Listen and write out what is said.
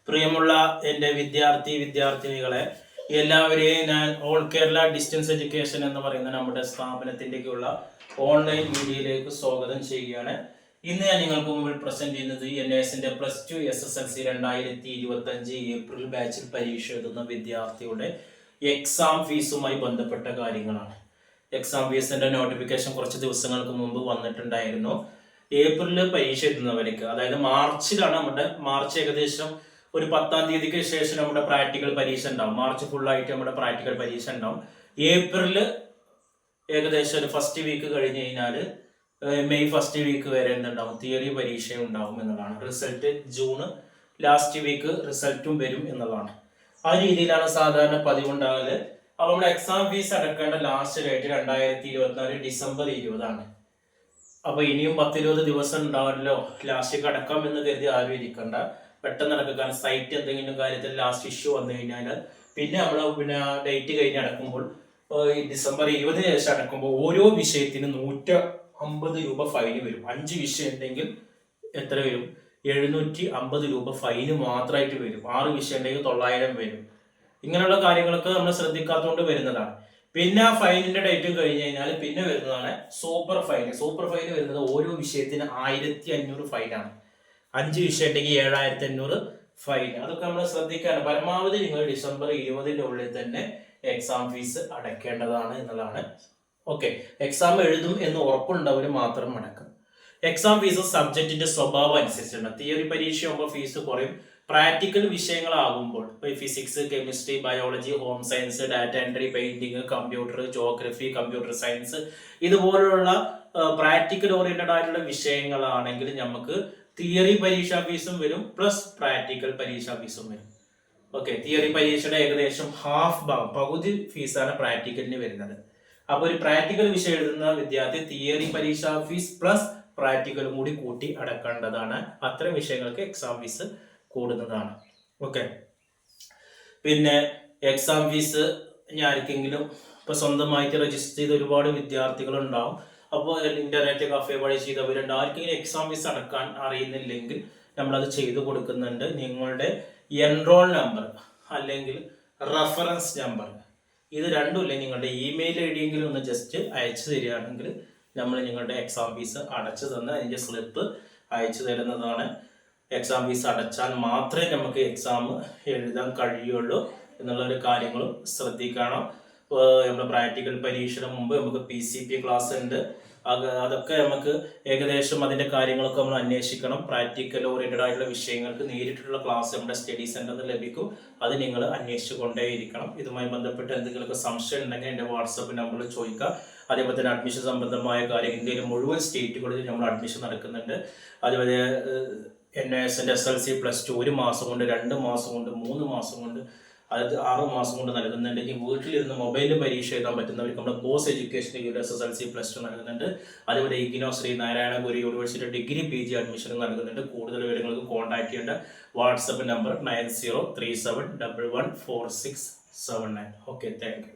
പ്രിയമുള്ള എൻ്റെ വിദ്യാർത്ഥിനികളെ എല്ലാവരെയും ഞാൻ ഓൾ കേരള ഡിസ്റ്റൻസ് എഡ്യൂക്കേഷൻ എന്ന് പറയുന്ന നമ്മുടെ സ്ഥാപനത്തിൻ്റെക്കുള്ള ഓൺലൈൻ വീഡിയോയിലേക്ക് സ്വാഗതം ചെയ്യുകയാണ്. ഇന്ന് ഞാൻ നിങ്ങൾക്ക് മുമ്പിൽ പ്രസന്റ് ചെയ്യുന്നത് NSന്റെ +2 SSLC 2025 ഏപ്രിൽ ബാച്ചിൽ പരീക്ഷ എഴുതുന്ന വിദ്യാർത്ഥിയുടെ എക്സാം ഫീസുമായി ബന്ധപ്പെട്ട കാര്യങ്ങളാണ്. എക്സാം ഫീസിന്റെ നോട്ടിഫിക്കേഷൻ കുറച്ച് ദിവസങ്ങൾക്ക് മുമ്പ് വന്നിട്ടുണ്ടായിരുന്നു. ഏപ്രിലിൽ പരീക്ഷ എഴുതുന്നവർക്ക്, അതായത് മാർച്ചിലാണ് മാർച്ച് ഏകദേശം ഒരു 10-ാം തീയതിക്ക് ശേഷം നമ്മുടെ പ്രാക്ടിക്കൽ പരീക്ഷ ഉണ്ടാവും. മാർച്ച് ഫുള്ളായിട്ട് നമ്മുടെ പ്രാക്ടിക്കൽ പരീക്ഷ ഉണ്ടാവും. ഏപ്രിൽ ഏകദേശം ഒരു ഫസ്റ്റ് വീക്ക് കഴിഞ്ഞ് കഴിഞ്ഞാൽ മെയ് ഫസ്റ്റ് വീക്ക് വരെ എന്തുണ്ടാവും, തിയറി പരീക്ഷ ഉണ്ടാവും എന്നുള്ളതാണ്. റിസൾട്ട് ജൂൺ ലാസ്റ്റ് വീക്ക് റിസൾട്ടും വരും എന്നുള്ളതാണ്. ആ രീതിയിലാണ് സാധാരണ പതിവുണ്ടാകല്. അപ്പോൾ നമ്മുടെ എക്സാം ഫീസ് അടക്കേണ്ട ലാസ്റ്റ് ഡേറ്റ് 2024 ഡിസംബർ 20 അപ്പൊ ഇനിയും 10-20 ദിവസം ഉണ്ടാവല്ലോ ലാസ്റ്റ് അടക്കാം എന്ന് കരുതി ആരും ഇരിക്കണ്ട. പെട്ടെന്ന് അടക്കുക. കാരണം സൈറ്റ് എന്തെങ്കിലും കാര്യത്തിൽ ലാസ്റ്റ് ഇഷ്യൂ വന്നു കഴിഞ്ഞാൽ പിന്നെ നമ്മൾ ഡേറ്റ് കഴിഞ്ഞ് അടക്കുമ്പോൾ ഡിസംബർ 20 ശേഷം അടക്കുമ്പോൾ ഓരോ വിഷയത്തിന് 150 രൂപ ഫൈന് വരും. 5 വിഷയം ഉണ്ടെങ്കിൽ എത്ര വരും? 750 രൂപ ഫൈന് മാത്രമായിട്ട് വരും. 6 വിഷയം ഉണ്ടെങ്കിൽ 900 വരും. ഇങ്ങനെയുള്ള കാര്യങ്ങളൊക്കെ നമ്മൾ ശ്രദ്ധിക്കാത്തതുകൊണ്ട് വരുന്നതാണ്. പിന്നെ ആ ഫൈനിന്റെ ഡേറ്റ് കഴിഞ്ഞ് കഴിഞ്ഞാൽ പിന്നെ വരുന്നതാണ് സൂപ്പർ ഫൈൻ. സൂപ്പർ ഫൈൻ വരുന്നത് ഓരോ വിഷയത്തിന് 1500 ഫൈനാണ്. 5 വിഷയം ഉണ്ടെങ്കിൽ 7500 ഫൈൻ. അതൊക്കെ നമ്മൾ ശ്രദ്ധിക്കാണ്. പരമാവധി നിങ്ങൾ ഡിസംബർ 20 ഉള്ളിൽ തന്നെ എക്സാം ഫീസ് അടയ്ക്കേണ്ടതാണ് എന്നുള്ളതാണ്. ഓക്കെ, എക്സാം എഴുതും എന്ന് ഉറപ്പുണ്ടവർ മാത്രം അടക്കും. എക്സാം ഫീസ് സബ്ജക്റ്റിന്റെ സ്വഭാവം അനുസരിച്ചാണ്. തിയറി പരീക്ഷയാകുമ്പോൾ ഫീസ് കുറയും. പ്രാക്ടിക്കൽ വിഷയങ്ങളാകുമ്പോൾ physics, chemistry, biology, home science, data entry, painting, computer, geography, computer science ഇതുപോലുള്ള പ്രാക്ടിക്കൽ ഓറിയന്റഡ് ആയിട്ടുള്ള വിഷയങ്ങളാണെങ്കിൽ നമുക്ക് തിയറി പരീക്ഷാ ഫീസും വരും, പ്ലസ് പ്രാക്ടിക്കൽ പരീക്ഷാ ഫീസും വരും. ഓക്കെ, തിയറി പരീക്ഷയുടെ ഏകദേശം പകുതി ഫീസാണ് പ്രാക്ടിക്കലിന് വരുന്നത്. അപ്പൊ ഒരു പ്രാക്ടിക്കൽ വിഷയം എഴുതുന്ന വിദ്യാർത്ഥി തിയറി പരീക്ഷാ ഫീസ് പ്ലസ് പ്രാക്ടിക്കലും കൂടി കൂട്ടി അടക്കേണ്ടതാണ്. അത്തരം വിഷയങ്ങൾക്ക് എക്സാം ഫീസ് കൂടുന്നതാണ്. ഓക്കെ, പിന്നെ എക്സാം ഫീസ് ആർക്കെങ്കിലും ഇപ്പൊ സ്വന്തമായിട്ട് രജിസ്റ്റർ ചെയ്ത ഒരുപാട് വിദ്യാർത്ഥികൾ ഉണ്ടാവും. അപ്പോൾ ഇന്റർനെറ്റ് കഫേ വഴി ചെയ്തവരുണ്ട്. ആർക്കെങ്കിലും എക്സാം ഫീസ് അടക്കാൻ അറിയുന്നില്ലെങ്കിൽ നമ്മളത് ചെയ്തു കൊടുക്കുന്നുണ്ട്. നിങ്ങളുടെ എൻറോൾ നമ്പർ അല്ലെങ്കിൽ റഫറൻസ് നമ്പർ ഇത് രണ്ടുമില്ല, നിങ്ങളുടെ ഇമെയിൽ ID എങ്കിലും ഒന്ന് ജസ്റ്റ് അയച്ചു തരികയാണെങ്കിൽ നമ്മൾ നിങ്ങളുടെ എക്സാം ഫീസ് അടച്ചു തന്ന് അതിൻ്റെ സ്ലിപ്പ് അയച്ചു തരുന്നതാണ്. എക്സാം ഫീസ് അടച്ചാൽ മാത്രമേ നമുക്ക് എക്സാം എഴുതാൻ കഴിയുള്ളൂ എന്നുള്ളൊരു കാര്യങ്ങളും ശ്രദ്ധിക്കണം. നമ്മുടെ പ്രാക്ടിക്കൽ പരീക്ഷയുടെ മുമ്പ് നമുക്ക് PCP ക്ലാസ് ഉണ്ട്. അതൊക്കെ നമുക്ക് ഏകദേശം അതിന്റെ കാര്യങ്ങളൊക്കെ നമ്മൾ അന്വേഷിക്കണം. പ്രാക്ടിക്കൽ ഓറിയന്റഡ് ആയിട്ടുള്ള വിഷയങ്ങൾക്ക് നേരിട്ടുള്ള ക്ലാസ് നമ്മുടെ സ്റ്റഡി സെന്ററിൽ ലഭിക്കും. അത് നിങ്ങൾ അന്വേഷിച്ചു കൊണ്ടേയിരിക്കണം. ഇതുമായി ബന്ധപ്പെട്ട് എന്തെങ്കിലുമൊക്കെ സംശയം ഉണ്ടെങ്കിൽ എൻ്റെ വാട്സപ്പ് നമ്പറിൽ ചോദിക്കുക. അതേപോലെ തന്നെ അഡ്മിഷൻ സംബന്ധമായ കാര്യം ഇന്ത്യയിലെ മുഴുവൻ സ്റ്റേറ്റുകളിൽ നമ്മൾ അഡ്മിഷൻ നടക്കുന്നുണ്ട്. അതുപോലെ NSന്റെ SSLC +2 1 മാസം കൊണ്ട്, 2 മാസം കൊണ്ട്, 3 മാസം കൊണ്ട്, അതായത് 6 മാസം കൊണ്ട് നൽകുന്നുണ്ടെങ്കിൽ വീട്ടിലിരുന്ന് മൊബൈലിൽ പരീക്ഷ എഴുതാൻ പറ്റുന്നവർക്ക് നമ്മുടെ ബോസ് എഡ്യൂക്കേഷൻ SSLC +2 നൽകുന്നുണ്ട്. അതുപോലെ ഇഗ്നോ ശ്രീനാരായണ ഗുരു യൂണിവേഴ്സിറ്റി ഡിഗ്രി PG അഡ്മിഷൻ നൽകുന്നുണ്ട്. കൂടുതൽ വിവരങ്ങൾക്ക് കോൺടാക്ട് ചെയ്യേണ്ട WhatsApp number 9037114679. Okay, thank you.